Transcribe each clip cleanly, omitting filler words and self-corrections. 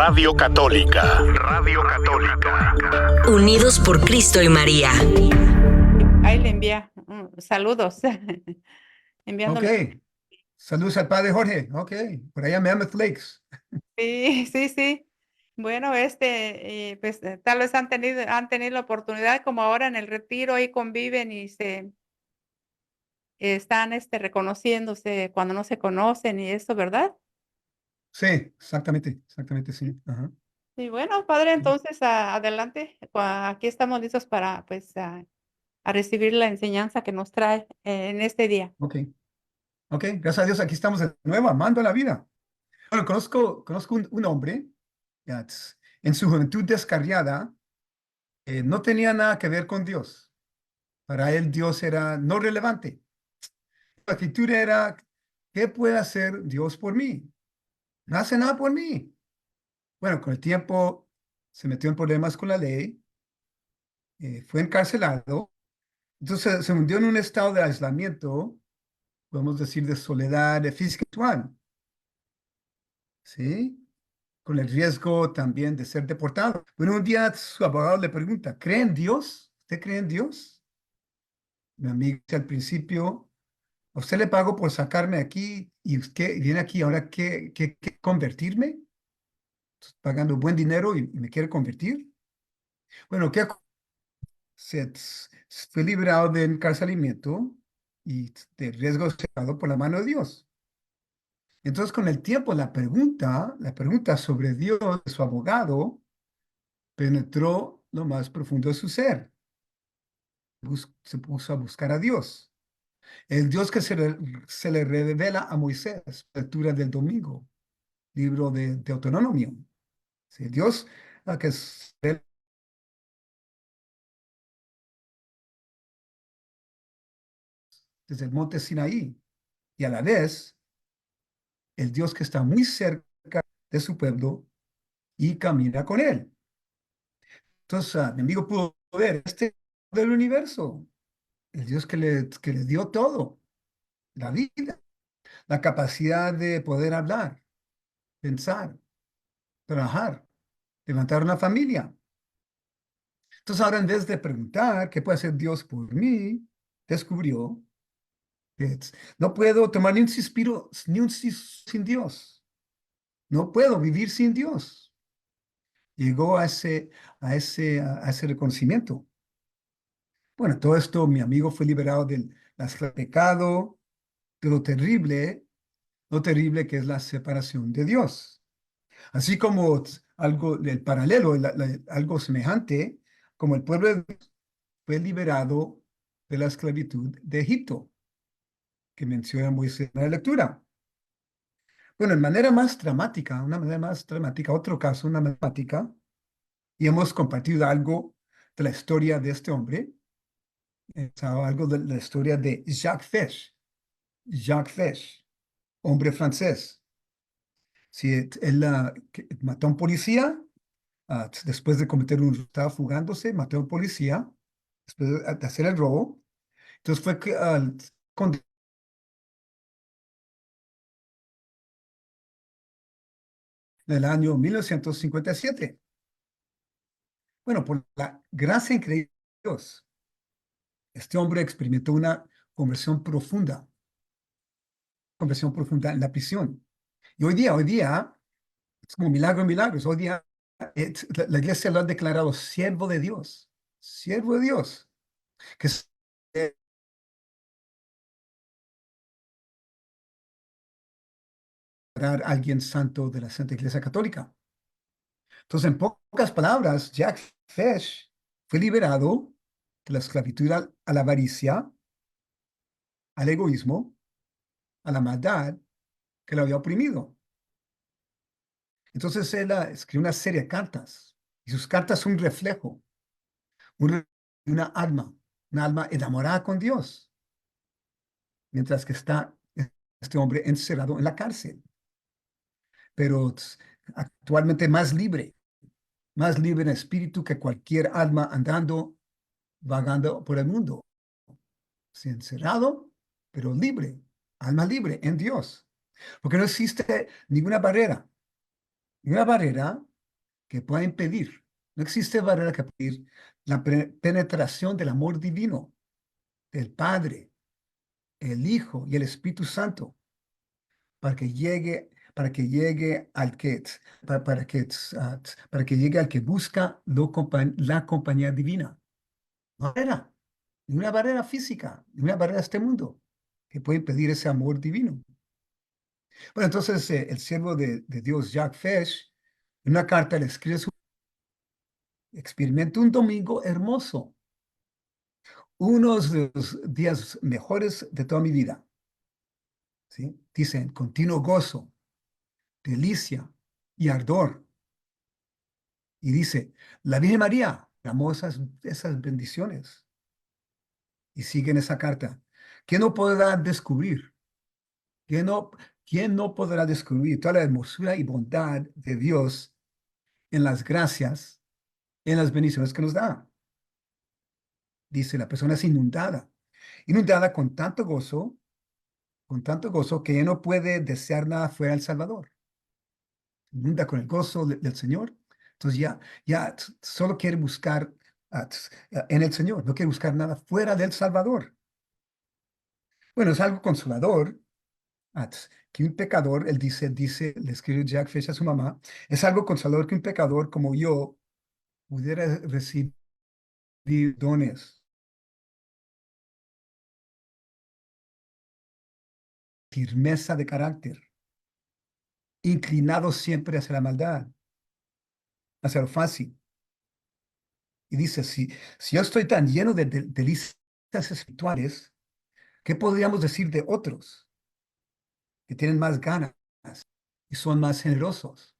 Radio Católica. Radio Católica. Unidos por Cristo y María. Ahí le envía saludos. Enviándole. Ok. Saludos al padre Jorge. Ok. Por allá me Mammoth Lakes. Sí. Bueno, pues tal vez han tenido la oportunidad, como ahora en el retiro, ahí conviven y se están reconociéndose cuando no se conocen y eso, ¿verdad? Sí, exactamente, sí. Ajá. Y bueno, padre, entonces adelante. Aquí estamos listos para pues a recibir la enseñanza que nos trae en este día. Ok, gracias a Dios, aquí estamos de nuevo, amando la vida. Bueno, conozco un hombre, en su juventud descarriada, no tenía nada que ver con Dios. Para él Dios era no relevante. Su actitud era, ¿qué puede hacer Dios por mí? No hace nada por mí. Bueno, con el tiempo se metió en problemas con la ley, fue encarcelado, entonces se hundió en un estado de aislamiento, podemos decir de soledad física y espiritual, ¿sí? Con el riesgo también de ser deportado. Bueno, un día su abogado le pregunta, ¿cree en Dios? ¿Usted cree en Dios? Mi amigo dice al principio, ¿a usted le pago por sacarme aquí y usted viene aquí ahora qué convertirme? ¿Estoy pagando buen dinero y me quiere convertir? Bueno, se fue liberado de encarcelamiento y de riesgo cerrado por la mano de Dios. Entonces, con el tiempo, la pregunta sobre Dios de su abogado penetró lo más profundo de su ser. Se puso a buscar a Dios. El Dios que se le revela a Moisés, lectura del domingo, libro de Deuteronomio. Sí, Dios que se revela desde el monte Sinaí y a la vez el Dios que está muy cerca de su pueblo y camina con él. Entonces, mi amigo pudo ver del universo, el Dios que le dio todo, la vida, la capacidad de poder hablar, pensar, trabajar, levantar una familia. Entonces, ahora en vez de preguntar qué puede hacer Dios por mí, descubrió que no puedo tomar ni un suspiro sin Dios. No puedo vivir sin Dios. Llegó a ese reconocimiento. Bueno, todo esto, mi amigo fue liberado del pecado, de lo terrible que es la separación de Dios. Así como algo del paralelo, algo semejante, como el pueblo de Dios fue liberado de la esclavitud de Egipto, que menciona Moisés en la lectura. Bueno, una manera más dramática, otro caso, una dramática, y hemos compartido algo de la historia de este hombre, algo de la historia de Jacques Fesch. Jacques Fesch, hombre francés. Si él mató a un policía, después de estaba fugándose, mató a un policía, después de hacer el robo. Entonces fue condenado en el año 1957. Bueno, por la gracia increíble de Dios, este hombre experimentó una conversión profunda en la prisión. Y hoy día, es como milagro en milagros. Hoy día la iglesia lo ha declarado siervo de Dios, que es alguien santo de la Santa Iglesia Católica. Entonces, en pocas palabras, Jack Fesh fue liberado de la esclavitud a la avaricia, al egoísmo, a la maldad que lo había oprimido. Entonces, él escribió una serie de cartas, y sus cartas son un reflejo, de una alma enamorada con Dios, mientras que está este hombre encerrado en la cárcel, pero actualmente más libre en espíritu que cualquier alma vagando por el mundo. Sí, encerrado, pero libre, alma libre en Dios. Porque no existe ninguna barrera que pueda impedir, no existe barrera que pueda impedir la penetración del amor divino del Padre, el Hijo y el Espíritu Santo para que llegue al que, para que llegue al que busca la compañía divina. No barrera, ni una barrera física, ni una barrera de este mundo que puede impedir ese amor divino. Bueno, entonces el siervo de Dios, Jack Fesh, en una carta le escribe su experimento un domingo hermoso, uno de los días mejores de toda mi vida. ¿Sí? Dicen, continuo gozo, delicia y ardor. Y dice, la Virgen María llamó esas bendiciones. Y sigue en esa carta. ¿Quién no podrá descubrir? ¿Quién no, quién no podrá descubrir toda la hermosura y bondad de Dios en las gracias, en las bendiciones que nos da? Dice, la persona es inundada con tanto gozo que ya no puede desear nada fuera del Salvador. Inunda con el gozo del Señor. Entonces ya solo quiere buscar en el Señor, no quiere buscar nada fuera del Salvador. Bueno, es algo consolador que un pecador, él le escribe Jack Fish a su mamá, es algo consolador que un pecador como yo pudiera recibir dones, firmeza de carácter, inclinado siempre hacia la maldad, hacia lo fácil. Y dice, si yo estoy tan lleno de delicias espirituales, ¿qué podríamos decir de otros que tienen más ganas y son más generosos?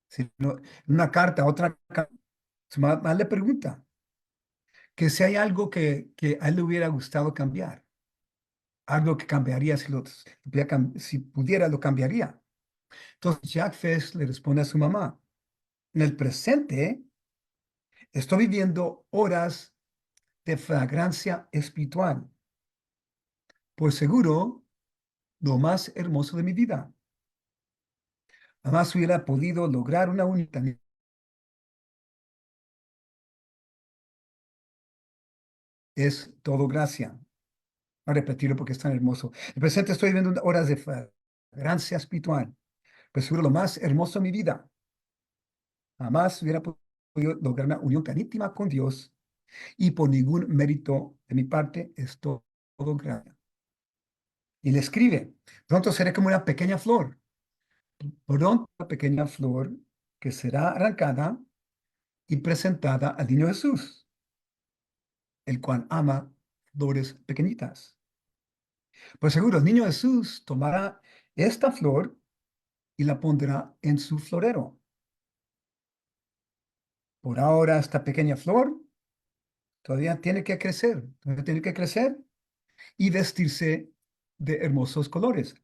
Si no, en una carta, otra carta, su mamá le pregunta que si hay algo que a él le hubiera gustado cambiar, algo que cambiaría si pudiera, lo cambiaría. Entonces Jack Fish le responde a su mamá, en el presente estoy viviendo horas de fragancia espiritual, por seguro, lo más hermoso de mi vida. Jamás hubiera podido lograr una unidad. Es todo gracia. Voy a repetirlo porque es tan hermoso. En el presente estoy viviendo horas de fragancia espiritual, por seguro lo más hermoso de mi vida. Jamás hubiera podido lograr una unión tan íntima con Dios y por ningún mérito de mi parte es todo gracia. Y le escribe, pronto seré como una pequeña flor, pronto una pequeña flor que será arrancada y presentada al niño Jesús, el cual ama flores pequeñitas. Pues seguro, el niño Jesús tomará esta flor y la pondrá en su florero. Por ahora, esta pequeña flor todavía tiene que crecer, y vestirse de hermosos colores.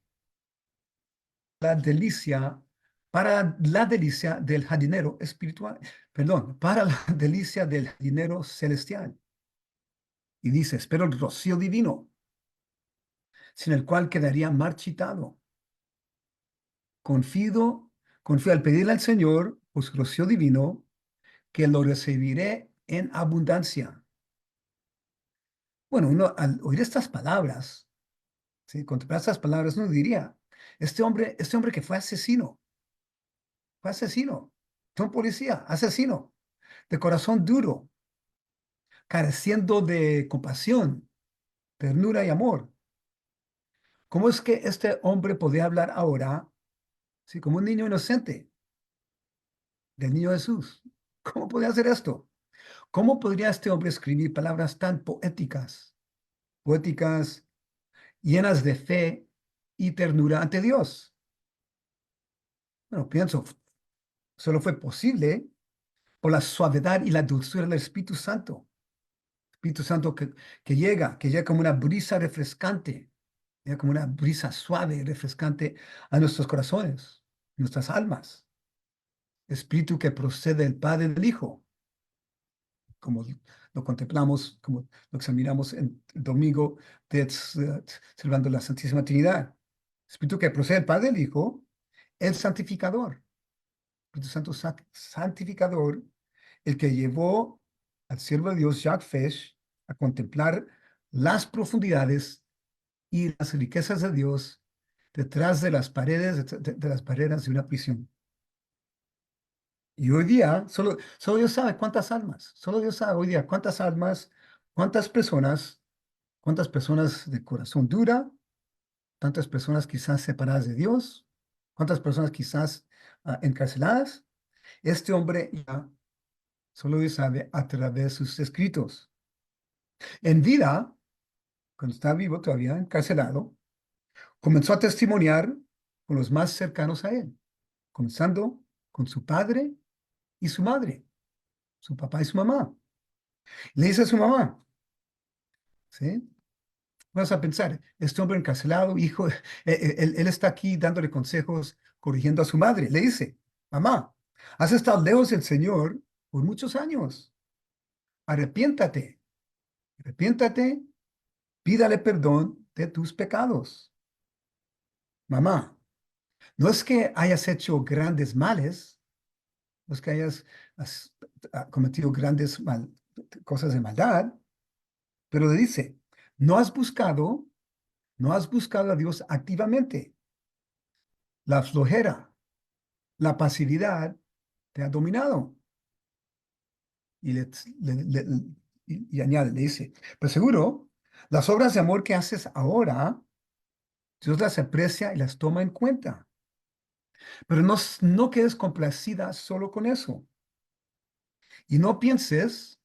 La delicia, para la delicia del jardinero espiritual, perdón, para la delicia del jardinero celestial. Y dice, espero el rocío divino, sin el cual quedaría marchitado. Confío al pedirle al Señor, por su rocío divino, que lo recibiré en abundancia. Bueno, uno al oír estas palabras, ¿sí? Contemplar estas palabras, uno diría, este hombre que fue asesino, fue un policía, asesino, de corazón duro, careciendo de compasión, ternura y amor. ¿Cómo es que este hombre podía hablar ahora, sí, como un niño inocente, del niño Jesús? ¿Cómo podía hacer esto? ¿Cómo podría este hombre escribir palabras tan poéticas, llenas de fe y ternura ante Dios? Bueno, pienso, solo fue posible por la suavidad y la dulzura del Espíritu Santo. Espíritu Santo que llega como una brisa refrescante, llega como una brisa suave y refrescante a nuestros corazones, nuestras almas. Espíritu que procede del Padre y del Hijo, como lo contemplamos, como lo examinamos en el domingo celebrando la Santísima Trinidad. Espíritu que procede del Padre y del Hijo, el santificador. Espíritu Santo santificador, el que llevó al siervo de Dios, Jacques Fesch, a contemplar las profundidades y las riquezas de Dios detrás de las paredes, de las paredes de una prisión. Y hoy día, solo Dios sabe cuántas almas, solo Dios sabe hoy día cuántas almas, cuántas personas de corazón dura, tantas personas quizás separadas de Dios, cuántas personas quizás encarceladas. Este hombre ya solo Dios sabe a través de sus escritos. En vida, cuando estaba vivo todavía, encarcelado, comenzó a testimoniar con los más cercanos a él, comenzando con su padre y su madre, su papá y su mamá. Le dice a su mamá, ¿sí? Vas a pensar, este hombre encarcelado, hijo, él está aquí dándole consejos, corrigiendo a su madre. Le dice, mamá, has estado lejos del Señor por muchos años. Arrepiéntate, arrepiéntate, pídale perdón de tus pecados. Mamá, no es que hayas hecho grandes males, no es que has cometido cosas de maldad, pero le dice, no has buscado, no has buscado a Dios activamente. La flojera, la pasividad te ha dominado. Y, y añade, le dice, pero seguro, las obras de amor que haces ahora, Dios las aprecia y las toma en cuenta. Pero no quedes complacida solo con eso. Y no pienses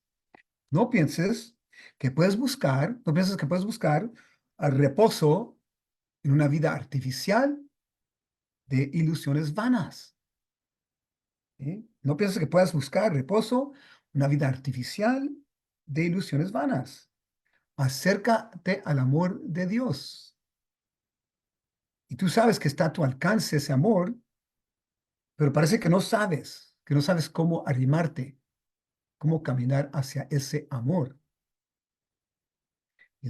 no pienses que puedes buscar reposo en una vida artificial de ilusiones vanas. ¿Sí? No pienses que puedas buscar reposo, una vida artificial de ilusiones vanas. Acércate al amor de Dios. Y tú sabes que está a tu alcance ese amor, pero parece que no sabes cómo arrimarte, cómo caminar hacia ese amor. Y,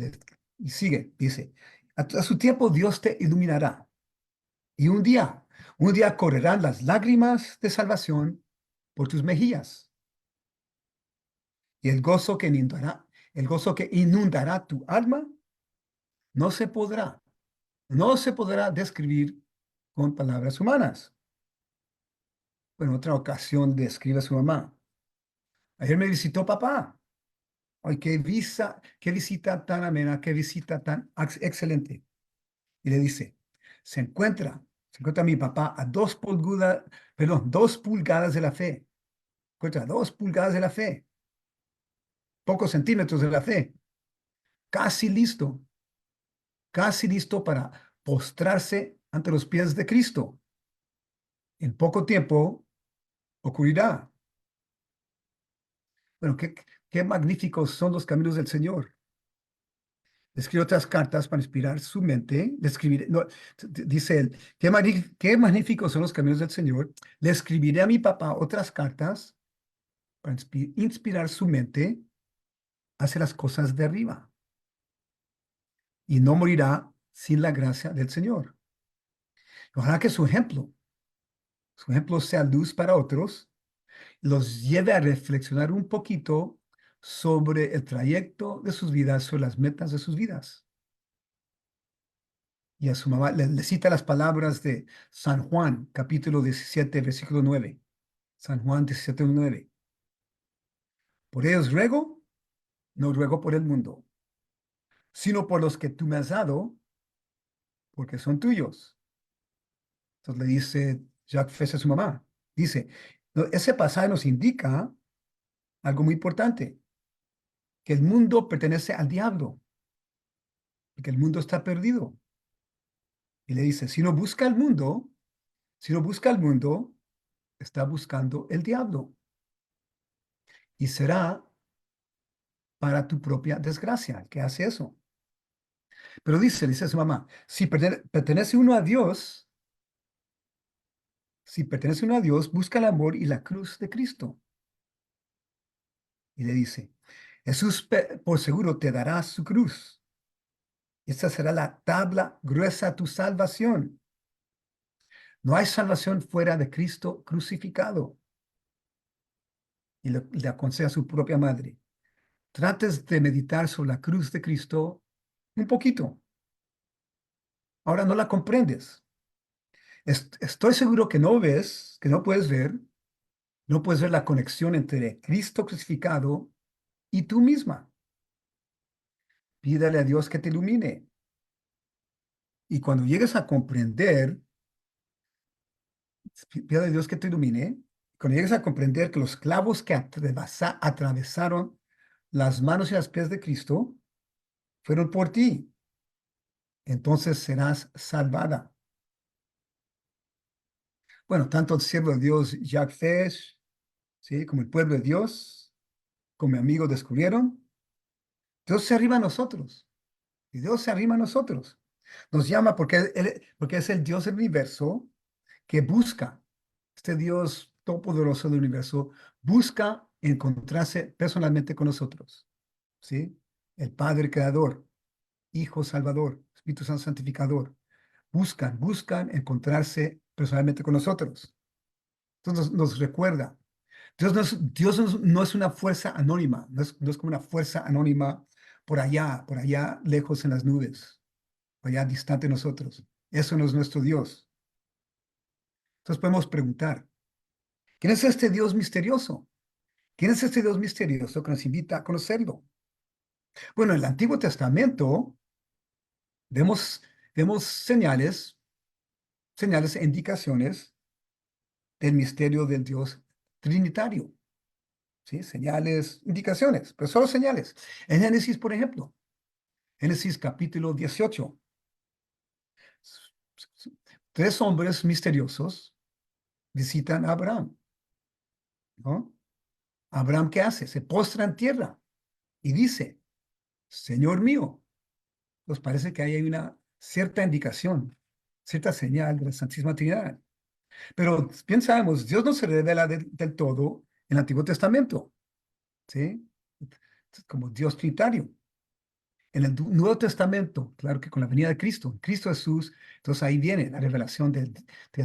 y sigue, dice, a su tiempo Dios te iluminará. Y un día correrán las lágrimas de salvación por tus mejillas. Y el gozo que inundará tu alma, no se podrá, no se podrá describir con palabras humanas. En otra ocasión describe a su mamá. Ayer me visitó papá. Ay, qué visita tan amena, qué visita tan excelente. Y le dice, se encuentra mi papá a 2 pulgadas de la fe. Encuentra 2 pulgadas de la fe, pocos centímetros de la fe, casi listo para postrarse ante los pies de Cristo. En poco tiempo ocurrirá. Bueno, qué magníficos son los caminos del Señor. Escribe otras cartas para inspirar su mente. Dice él, qué magníficos son los caminos del Señor. Le escribiré a mi papá otras cartas para inspirar su mente hacia las cosas de arriba. Y no morirá sin la gracia del Señor. Ojalá que su ejemplo sea luz para otros, los lleve a reflexionar un poquito sobre el trayecto de sus vidas, sobre las metas de sus vidas. Y a su mamá le cita las palabras de San Juan, capítulo 17, versículo 9. San Juan 17, 9. Por ellos ruego, no ruego por el mundo, sino por los que tú me has dado, porque son tuyos. Entonces le dice Jacques Fess a su mamá. Dice, ese pasaje nos indica algo muy importante, que el mundo pertenece al diablo, y que el mundo está perdido. Y le dice, si no busca el mundo, está buscando el diablo. Y será para tu propia desgracia el que hace eso. Pero dice a su mamá, si pertenece uno a Dios, busca el amor y la cruz de Cristo. Y le dice, Jesús por seguro te dará su cruz. Esta será la tabla gruesa de tu salvación. No hay salvación fuera de Cristo crucificado. Y le aconseja a su propia madre. Trates de meditar sobre la cruz de Cristo un poquito. Ahora no la comprendes. Estoy seguro que no ves, que no puedes ver la conexión entre Cristo crucificado y tú misma. Pídale a Dios que te ilumine. Y cuando llegues a comprender, pídale a Dios que te ilumine. Cuando llegues a comprender que los clavos que atravesaron las manos y los pies de Cristo fueron por ti, entonces serás salvada. Bueno, tanto el siervo de Dios Jacques Fesch, ¿sí?, como el pueblo de Dios, como mi amigo descubrieron, Dios se arrima a nosotros. Y Dios se arrima a nosotros. Nos llama porque es el Dios del universo que busca, este Dios todopoderoso del universo, busca encontrarse personalmente con nosotros. ¿Sí? El Padre Creador, Hijo Salvador, Espíritu Santo Santificador, buscan encontrarse personalmente con nosotros. Entonces nos recuerda, Dios no es una fuerza anónima, no es como una fuerza anónima por allá lejos en las nubes, por allá distante de nosotros. Eso no es nuestro Dios. Entonces podemos preguntar, ¿quién es este Dios misterioso? ¿Quién es este Dios misterioso que nos invita a conocerlo? Bueno, en el Antiguo Testamento vemos, vemos señales e indicaciones del misterio del Dios trinitario. ¿Sí? Señales, indicaciones, pero solo señales. En Génesis, por ejemplo, Génesis capítulo 18. Tres hombres misteriosos visitan a Abraham, ¿no? Abraham, ¿qué hace? Se postra en tierra y dice, Señor mío. Pues parece que ahí hay una cierta indicación, cierta señal de la Santísima Trinidad. Pero bien sabemos, Dios no se revela del todo en el Antiguo Testamento, ¿sí? Como Dios trinitario. En el Nuevo Testamento, claro que con la venida de Cristo, Cristo Jesús, entonces ahí viene la revelación del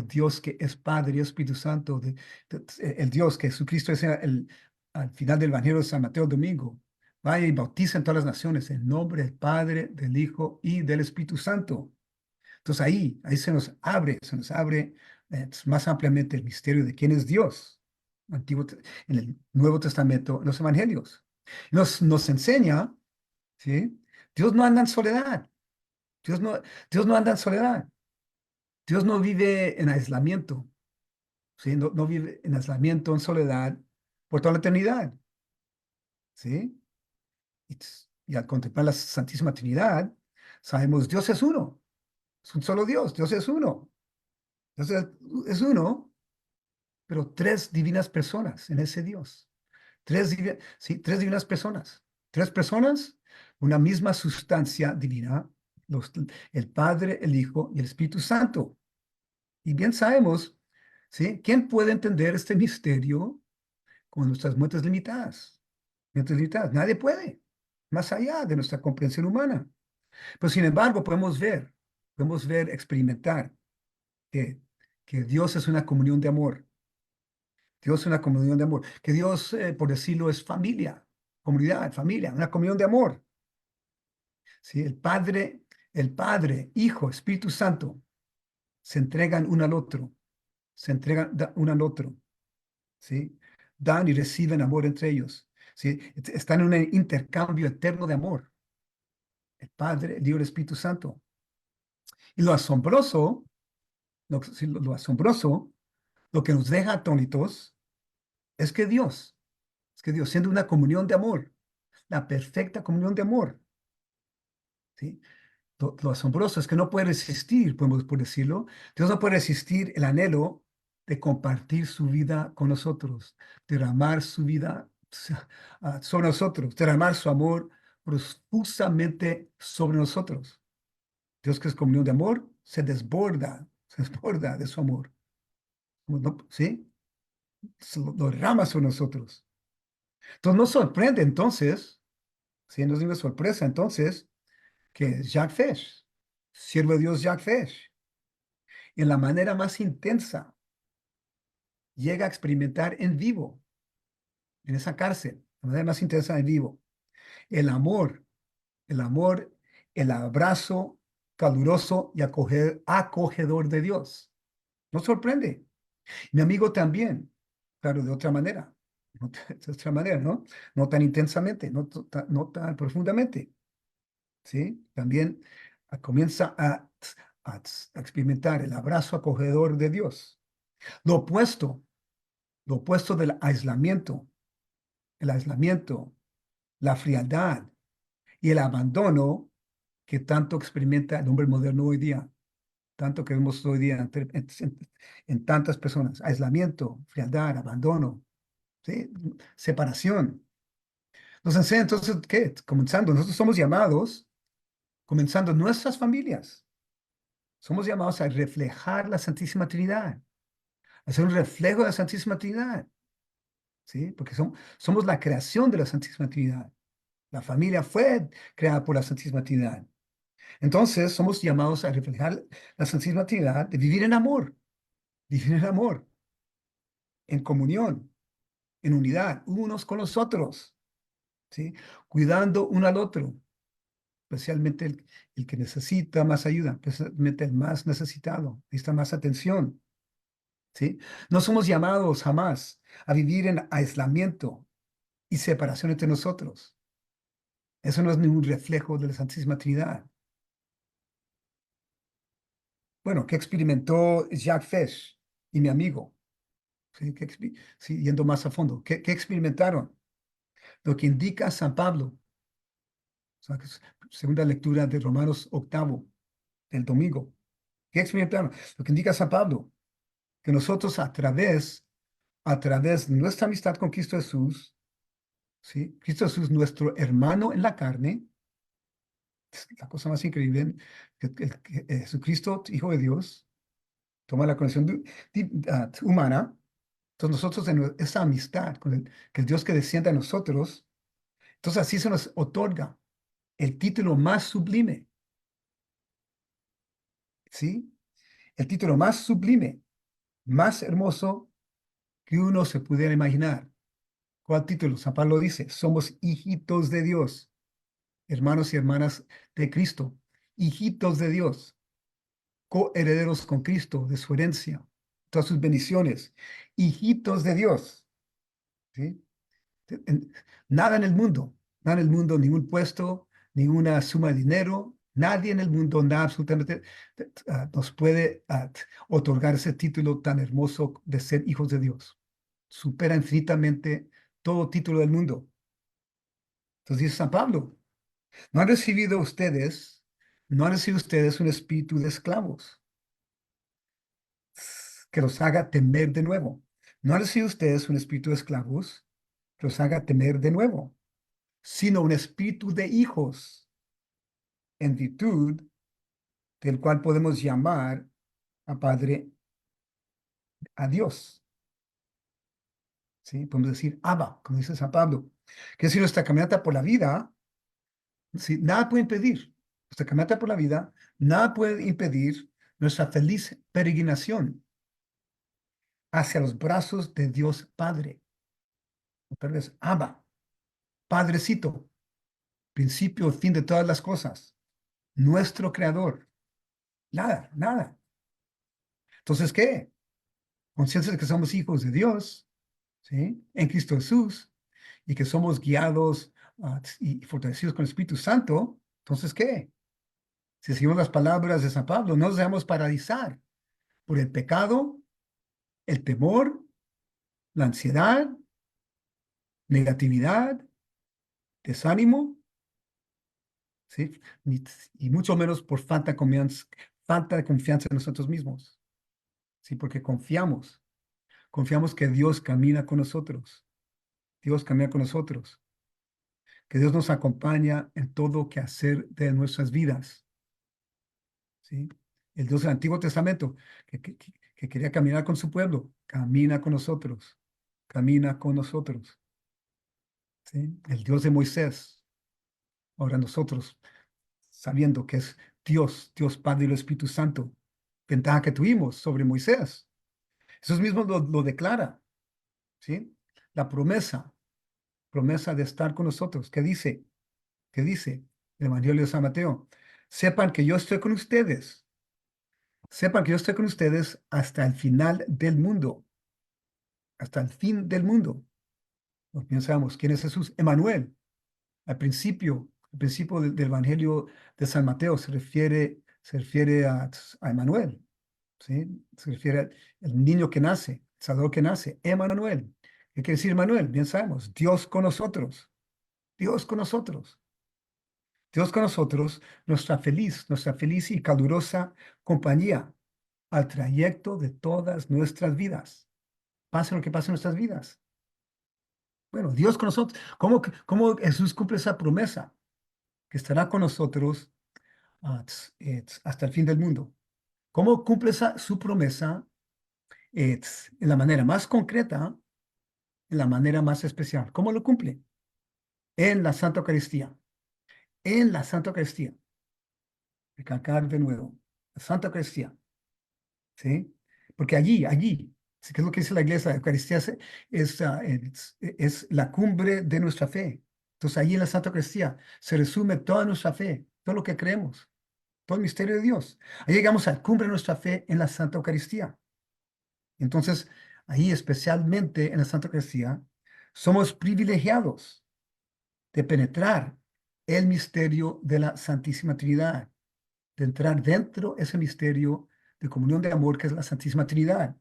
Dios que es Padre y Espíritu Santo, el Dios que Jesucristo es al final del Evangelio de San Mateo domingo. Vaya y bautiza en todas las naciones en nombre del Padre, del Hijo y del Espíritu Santo. Entonces ahí se nos abre más ampliamente el misterio de quién es Dios en el Nuevo Testamento, en los Evangelios. Nos enseña, ¿sí? Dios no anda en soledad. Dios no, Dios no anda en soledad. Dios no vive en aislamiento. ¿Sí? No vive en aislamiento, en soledad, por toda la eternidad. ¿Sí? Y al contemplar la Santísima Trinidad, sabemos Dios es uno. Es un solo Dios. Dios es uno. Dios es uno, pero tres divinas personas en ese Dios. Tres divinas personas. Tres personas, una misma sustancia divina, el Padre, el Hijo y el Espíritu Santo. Y bien sabemos, ¿sí?, ¿quién puede entender este misterio con nuestras mentes limitadas? Mentes limitadas. Nadie puede, más allá de nuestra comprensión humana. Pero sin embargo, podemos ver, experimentar que, que Dios es una comunión de amor. Dios es una comunión de amor. Que Dios, por decirlo, es familia, comunidad, familia, una comunión de amor. ¿Sí? El Padre, Hijo, Espíritu Santo se entregan uno al otro. Se entregan uno al otro. ¿Sí? Dan y reciben amor entre ellos. ¿Sí? Están en un intercambio eterno de amor. El Padre, el Hijo y el Espíritu Santo. Y lo asombroso, lo asombroso, lo que nos deja atónitos, es que Dios, siendo una comunión de amor, la perfecta comunión de amor, ¿sí? Lo asombroso es que no puede resistir, podemos por decirlo, Dios no puede resistir el anhelo de compartir su vida con nosotros, derramar su vida sobre nosotros, derramar su amor profusamente sobre nosotros. Dios, que es comunión de amor, se desborda de su amor. ¿Sí? Lo derrama sobre nosotros. Entonces nos sorprende entonces, ¿sí?, nos dio sorpresa entonces que Jacques Fesch, siervo de Dios Jacques Fesch, en la manera más intensa, llega a experimentar en vivo, en esa cárcel, la manera más intensa en vivo, el amor, el amor, el abrazo caluroso y acogedor de Dios. ¿No sorprende? Mi amigo también, claro, de otra manera, de otra manera, ¿no? No tan intensamente, no tan profundamente, ¿sí? También comienza a experimentar el abrazo acogedor de Dios. Lo opuesto, lo opuesto del aislamiento, el aislamiento, la frialdad y el abandono que tanto experimenta el hombre moderno hoy día, tanto que vemos hoy día en tantas personas, aislamiento, frialdad, abandono, ¿sí? Separación. Nos enseña entonces, ¿qué? Comenzando, nosotros somos llamados, comenzando nuestras familias, somos llamados a reflejar la Santísima Trinidad, a ser un reflejo de la Santísima Trinidad, ¿sí? Porque somos la creación de la Santísima Trinidad. La familia fue creada por la Santísima Trinidad. Entonces, somos llamados a reflejar la Santísima Trinidad, de vivir en amor, en comunión, en unidad, unos con los otros, ¿sí? Cuidando uno al otro, especialmente el que necesita más ayuda, especialmente el más necesitado, necesita más atención, ¿sí? No somos llamados jamás a vivir en aislamiento y separación entre nosotros. Eso no es ningún reflejo de la Santísima Trinidad. Bueno, ¿qué experimentó Jacques Fesch y mi amigo? ¿Sí? Sí, yendo más a fondo, ¿qué experimentaron? Lo que indica San Pablo, o sea, que es segunda lectura de Romanos octavo, el domingo. ¿Qué experimentaron? Lo que indica San Pablo, que nosotros a través de nuestra amistad con Cristo Jesús, ¿sí? Cristo Jesús, nuestro hermano en la carne, es la cosa más increíble, que Jesucristo, Hijo de Dios, toma la condición humana. Entonces nosotros en esa amistad con que el Dios que desciende a nosotros, entonces así se nos otorga el título más sublime, ¿sí? El título más sublime, más hermoso que uno se pudiera imaginar. ¿Cuál título? San Pablo dice, somos hijitos de Dios, hermanos y hermanas de Cristo, hijitos de Dios, coherederos con Cristo de su herencia, todas sus bendiciones, hijitos de Dios, ¿sí? En- Nada en el mundo, nada en el mundo, ningún puesto, ninguna suma de dinero, nadie en el mundo, nada absolutamente nos puede otorgar ese título tan hermoso de ser hijos de Dios. Supera infinitamente todo título del mundo. Entonces dice San Pablo, no han recibido ustedes, no han recibido ustedes un espíritu de esclavos que los haga temer de nuevo. No han recibido ustedes un espíritu de esclavos que los haga temer de nuevo, sino un espíritu de hijos, en virtud del cual podemos llamar a Padre, a Dios. ¿Sí? Podemos decir Abba, como dice San Pablo. Que decir, nuestra caminata por la vida, ¿sí? Nada puede impedir, nuestra caminata por la vida, nada puede impedir nuestra feliz peregrinación hacia los brazos de Dios Padre. Otra vez, Abba, Padrecito, principio, fin de todas las cosas, nuestro Creador. Nada, nada. Entonces, ¿qué? Conciencia de que somos hijos de Dios, ¿sí? En Cristo Jesús, y que somos guiados y fortalecidos con el Espíritu Santo. Entonces, ¿qué? Si seguimos las palabras de San Pablo, no nos dejamos paralizar por el pecado, el temor, la ansiedad, negatividad, desánimo, ¿sí? Y mucho menos por falta de confianza en nosotros mismos, ¿sí? Porque confiamos que Dios camina con nosotros, Dios camina con nosotros, que Dios nos acompaña en todo quehacer de nuestras vidas, ¿sí? El Dios del Antiguo Testamento, que quería caminar con su pueblo, camina con nosotros, ¿sí? El Dios de Moisés, ahora nosotros, sabiendo que es Dios, Dios Padre y el Espíritu Santo, ventaja que tuvimos sobre Moisés. Jesús mismo lo declara, ¿sí? La promesa de estar con nosotros. ¿Qué dice? ¿Qué dice el Evangelio de San Mateo? Sepan que yo estoy con ustedes. Sepan que yo estoy con ustedes hasta el final del mundo. Hasta el fin del mundo. Pues pensamos, ¿quién es Jesús? Emmanuel. Al principio del Evangelio de San Mateo se refiere a Emmanuel, ¿sí? Se refiere al niño que nace, el Salvador que nace, Emmanuel. ¿Qué quiere decir Emmanuel? Bien sabemos, Dios con nosotros. Dios con nosotros. Dios con nosotros, nuestra feliz y calurosa compañía al trayecto de todas nuestras vidas. Pase lo que pase en nuestras vidas. Bueno, Dios con nosotros. ¿Cómo Jesús cumple esa promesa? Que estará con nosotros hasta el fin del mundo. ¿Cómo cumple su promesa? En la manera más concreta, en la manera más especial. ¿Cómo lo cumple? En la Santa Eucaristía. En la Santa Eucaristía. Recalcar de nuevo. La Santa Eucaristía. ¿Sí? Porque allí, ¿sí? ¿Qué es lo que dice la Iglesia? La Eucaristía es la cumbre de nuestra fe. Entonces, allí en la Santa Eucaristía se resume toda nuestra fe, todo lo que creemos, todo el misterio de Dios. Ahí llegamos a la cumbre de nuestra fe en la Santa Eucaristía. Entonces, ahí especialmente en la Santa Eucaristía, somos privilegiados de penetrar el misterio de la Santísima Trinidad, de entrar dentro de ese misterio de comunión de amor que es la Santísima Trinidad,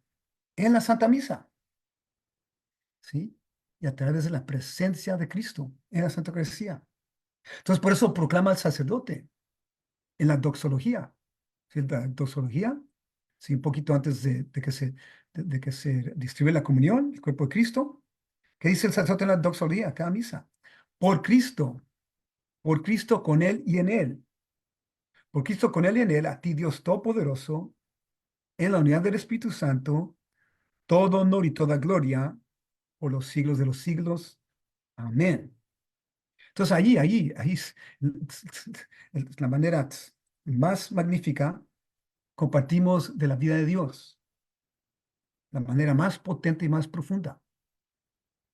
en la Santa Misa, ¿sí? Y a través de la presencia de Cristo en la Santa Eucaristía. Entonces, por eso proclama el sacerdote en la doxología. ¿Sí? La doxología, ¿sí? Un poquito antes de que se distribuye la comunión, el cuerpo de Cristo. ¿Qué dice el sacerdote en la doxología, cada misa? Por Cristo, con Él y en Él. Por Cristo, con Él y en Él, a ti Dios Todopoderoso, en la unidad del Espíritu Santo, todo honor y toda gloria por los siglos de los siglos. Amén. Entonces, allí es la manera más magnífica, compartimos de la vida de Dios, la manera más potente y más profunda,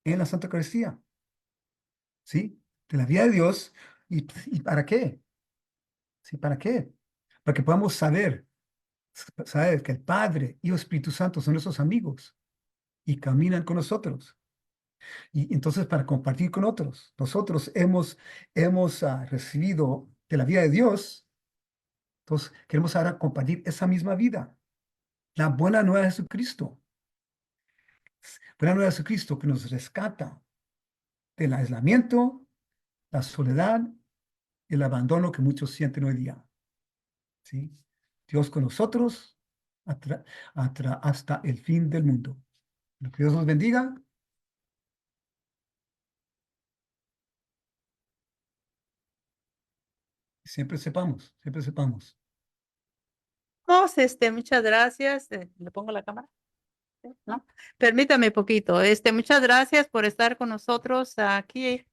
en la Santa Eucaristía, ¿sí? De la vida de Dios, ¿y para qué? ¿Sí? ¿Para qué? Para que podamos saber que el Padre y el Espíritu Santo son nuestros amigos y caminan con nosotros. Y entonces para compartir con otros, nosotros hemos recibido de la vida de Dios, entonces queremos ahora compartir esa misma vida, la buena nueva de Jesucristo, buena nueva de Jesucristo que nos rescata del aislamiento, la soledad, el abandono que muchos sienten hoy día. ¿Sí? Dios con nosotros hasta el fin del mundo. Que Dios nos bendiga. Siempre sepamos. Vamos, muchas gracias. ¿Le pongo la cámara? ¿No? Permítame poquito. Muchas gracias por estar con nosotros aquí.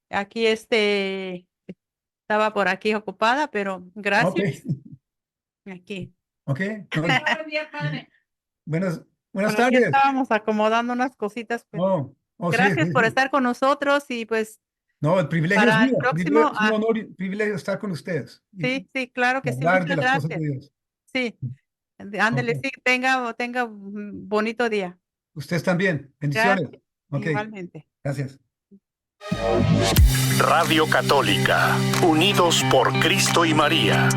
Aquí estaba por aquí ocupada, pero gracias. Aquí. Ok. Buenos días, padre. Buenas Aquí tardes. estábamos acomodando unas cositas. Pero gracias Sí. por estar con nosotros y pues. No, el privilegio para es mío. el próximo, Es un honor y privilegio estar con ustedes. Sí, claro que sí. Hablar Muchas de las cosas de gracias. Dios. Sí. Ándele, Ok. sí, tenga un bonito día. Ustedes también. Bendiciones. Gracias. Ok. Igualmente. Gracias. Radio Católica, unidos por Cristo y María.